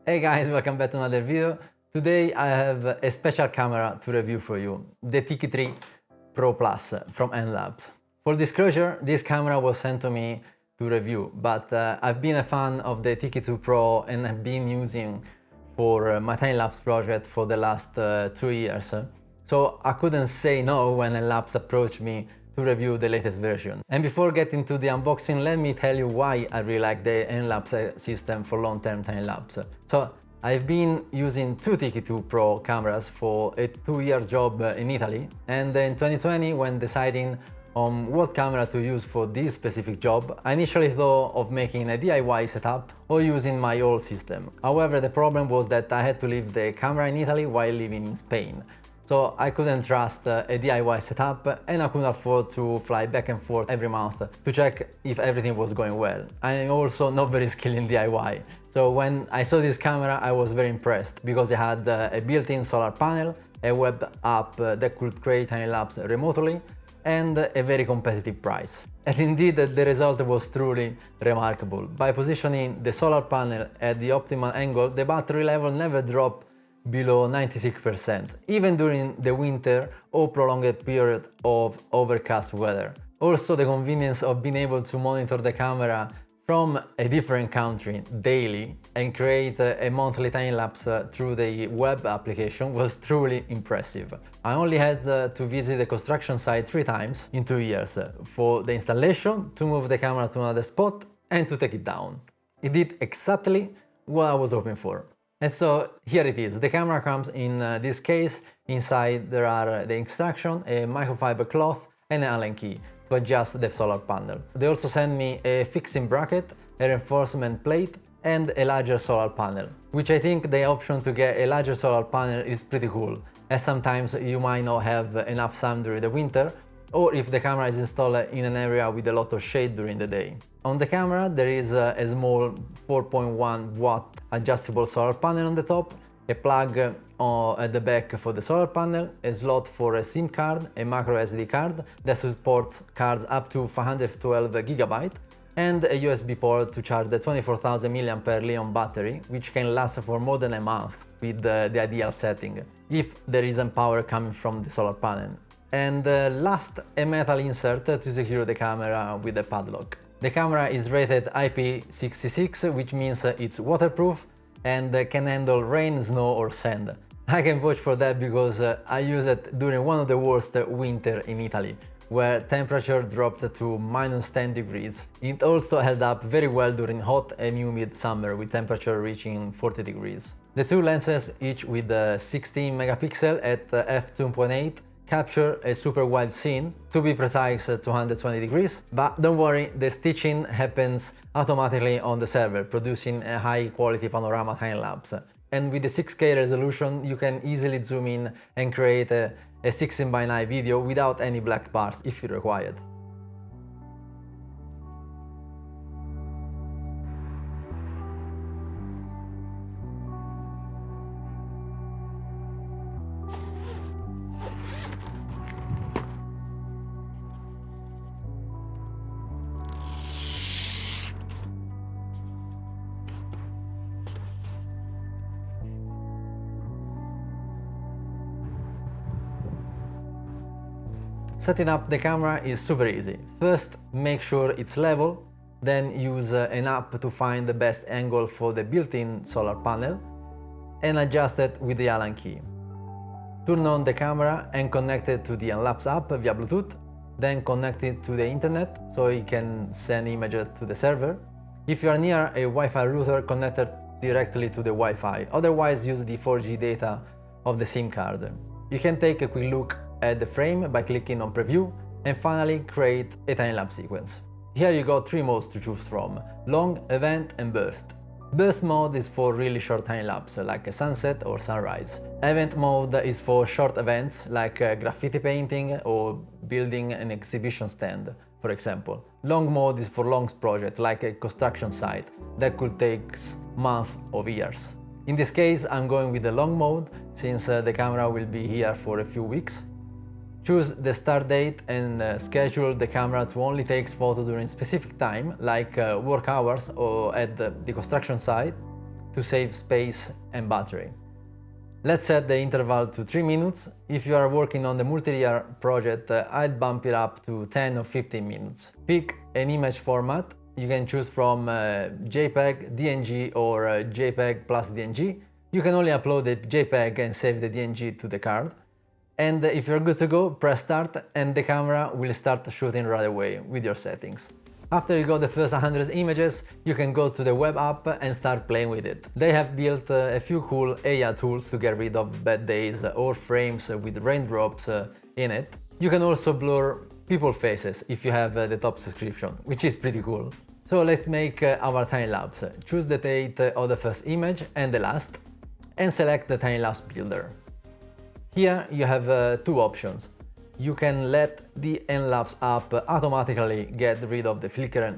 Hey guys, welcome back to another video. Today I have a special camera to review for you, the Tikee 3 Pro Plus from Enlaps. For disclosure, this camera was sent to me to review, but I've been a fan of the Tikee 2 Pro and have been using for my time-lapse project for the last 2 years. So I couldn't say no when Enlaps approached me to review the latest version. And before getting to the unboxing, let me tell you why I really like the Enlaps system for long-term time-lapse. So I've been using two Tikee 2 Pro cameras for a 2-year job in Italy, and in 2020, when deciding on what camera to use for this specific job, I initially thought of making a DIY setup or using my old system. However, the problem was that I had to leave the camera in Italy while living in Spain. So I couldn't trust a DIY setup, and I couldn't afford to fly back and forth every month to check if everything was going well. I'm also not very skilled in DIY. So when I saw this camera, I was very impressed because it had a built-in solar panel, a web app that could create time-lapse remotely, and a very competitive price. And indeed, the result was truly remarkable. By positioning the solar panel at the optimal angle, the battery level never dropped below 96%, even during the winter or prolonged period of overcast weather. Also, the convenience of being able to monitor the camera from a different country daily and create a monthly time-lapse through the web application was truly impressive. I only had to visit the construction site 3 times in 2 years for the installation, to move the camera to another spot, and to take it down. It did exactly what I was hoping for. And so here it is. The camera comes in this case. Inside there are the instruction, a microfiber cloth, and an Allen key to adjust the solar panel. They also send me a fixing bracket, a reinforcement plate, and a larger solar panel, which I think the option to get a larger solar panel is pretty cool, as sometimes you might not have enough sun during the winter, or if the camera is installed in an area with a lot of shade during the day. On the camera there is a small 4.1 watt adjustable solar panel on the top, a plug at the back for the solar panel, a slot for a SIM card, a micro SD card that supports cards up to 512 GB, and a USB port to charge the 24,000 mAh battery, which can last for more than a month with the ideal setting, if there isn't power coming from the solar panel. And last, a metal insert to secure the camera with a padlock. The camera is rated IP66, which means it's waterproof and can handle rain, snow or sand. I can vouch for that because I used it during one of the worst winter in Italy, where temperature dropped to -10 degrees. It also held up very well during hot and humid summer, with temperature reaching 40 degrees. The two lenses, each with 16 megapixel at f2.8, capture a super wide scene, to be precise 220 degrees, but don't worry, the stitching happens automatically on the server, producing a high quality panorama time-lapse. And with the 6K resolution you can easily zoom in and create a 16:9 video without any black bars if you required. Setting up the camera is super easy. First, make sure it's level, then use an app to find the best angle for the built-in solar panel and adjust it with the Allen key. Turn on the camera and connect it to the Enlaps app via Bluetooth, then connect it to the internet so you can send images to the server. If you are near a Wi-Fi router, connect it directly to the Wi-Fi, otherwise use the 4G data of the SIM card. You can take a quick look at the frame by clicking on preview, and finally create a time-lapse sequence. Here you got 3 modes to choose from: long, event and burst. Burst mode is for really short time-lapse, like a sunset or sunrise. Event mode is for short events, like graffiti painting or building an exhibition stand, for example. Long mode is for long project, like a construction site, that could take months or years. In this case, I'm going with the long mode, since the camera will be here for a few weeks. Choose the start date and schedule the camera to only take photos during specific time, like work hours or at the construction site. to save space and battery. Let's set the interval to 3 minutes. If you are working on the multi-year project, I'd bump it up to 10 or 15 minutes. Pick an image format. You can choose from JPEG, DNG or JPEG plus DNG. You can only upload the JPEG and save the DNG to the card. And if you're good to go, press start and the camera will start shooting right away with your settings. After you got the first 100 images, you can go to the web app and start playing with it. They have built a few cool AI tools to get rid of bad days or frames with raindrops in it. You can also blur people faces if you have the top subscription, which is pretty cool. So let's make our time lapse. Choose the date of the first image and the last, and select the time-lapse builder. Here you have two options. You can let the Enlaps app automatically get rid of the flicker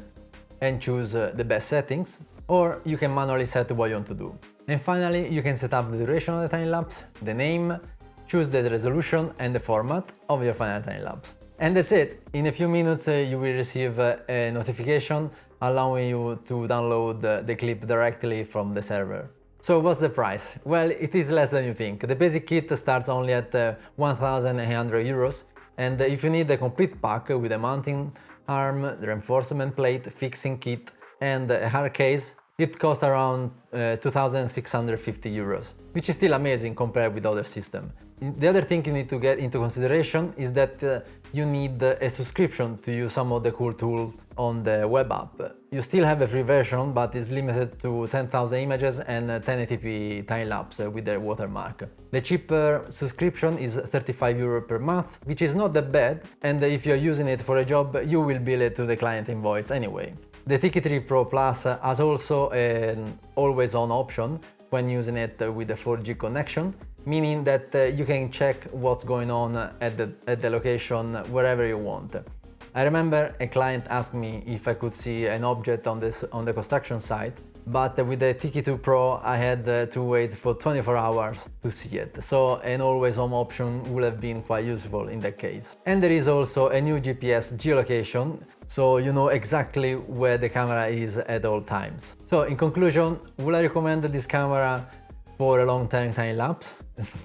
and choose the best settings, or you can manually set what you want to do. And finally, you can set up the duration of the time-lapse, the name, choose the resolution and the format of your final time-lapse. And that's it! In a few minutes you will receive a notification allowing you to download the clip directly from the server. So what's the price? Well, it is less than you think. The basic kit starts only at 1,800 euros, and if you need the complete pack with a mounting arm, the reinforcement plate, fixing kit and a hard case, it costs around 2,650 euros, which is still amazing compared with other systems. The other thing you need to get into consideration is that you need a subscription to use some of the cool tools on the web app. You still have a free version, but it's limited to 10,000 images and 1080p time-lapse with the watermark. The cheaper subscription is 35 euro per month, which is not that bad, and if you're using it for a job, you will bill it to the client invoice anyway. The Tikee 3 Pro Plus has also an always-on option when using it with a 4G connection, meaning that you can check what's going on at the location wherever you want. I remember a client asked me if I could see an object on the construction site, but with the Tikee 2 Pro I had to wait for 24 hours to see it, so an always-on option would have been quite useful in that case. And there is also a new GPS geolocation, so you know exactly where the camera is at all times. So in conclusion, would I recommend this camera for a long-term time-lapse?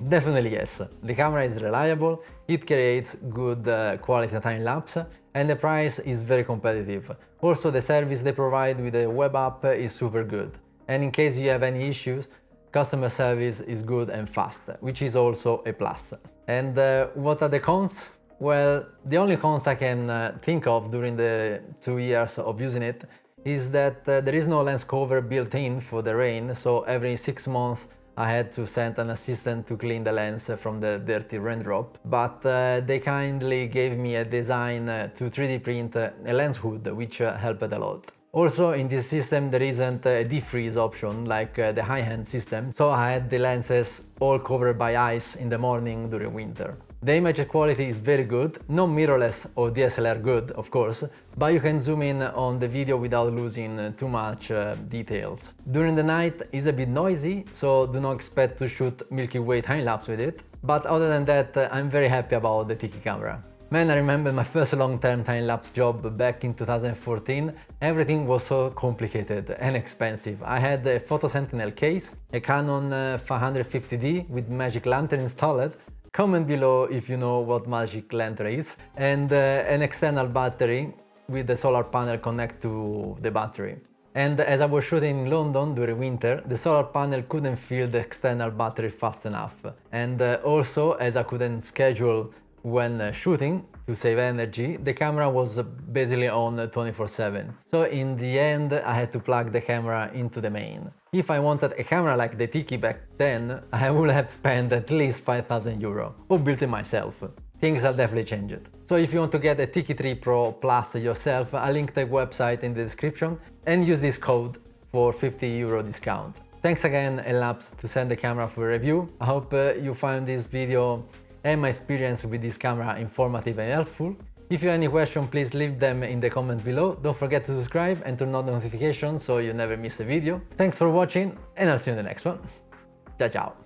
Definitely yes. The camera is reliable, it creates good quality time-lapse, and the price is very competitive. Also, the service they provide with the web app is super good. And in case you have any issues, customer service is good and fast, which is also a plus. And what are the cons? Well, the only cons I can think of during the 2 years of using it is that there is no lens cover built in for the rain, so every 6 months I had to send an assistant to clean the lens from the dirty raindrop, but they kindly gave me a design to 3D print a lens hood, which helped a lot. Also, in this system there isn't a defreeze option like the high-end system, so I had the lenses all covered by ice in the morning during winter. The image quality is very good, not mirrorless or DSLR good, of course, but you can zoom in on the video without losing too much details. During the night it's a bit noisy, so do not expect to shoot Milky Way time-lapse with it, but other than that I'm very happy about the Tikee camera. Man, I remember my first long-term time-lapse job back in 2014. Everything was so complicated and expensive. I had a Photo Sentinel case, a Canon 550D with Magic Lantern installed. Comment below if you know what Magic Lantern is, and an external battery with the solar panel connect to the battery. And as I was shooting in London during winter, the solar panel couldn't fill the external battery fast enough. And also, as I couldn't schedule when shooting to save energy, the camera was basically on 24/7. So in the end I had to plug the camera into the main. If I wanted a camera like the Tikee back then, I would have spent at least 5,000 euro or built it myself. Things have definitely changed. So if you want to get a Tikee 3 Pro Plus yourself, I'll link the website in the description and use this code for 50 euro discount. Thanks again Enlaps to send the camera for a review. I hope you found this video and my experience with this camera informative and helpful. If you have any questions, please leave them in the comment below. Don't forget to subscribe and turn on the notifications so you never miss a video. Thanks for watching and I'll see you in the next one. Ciao ciao!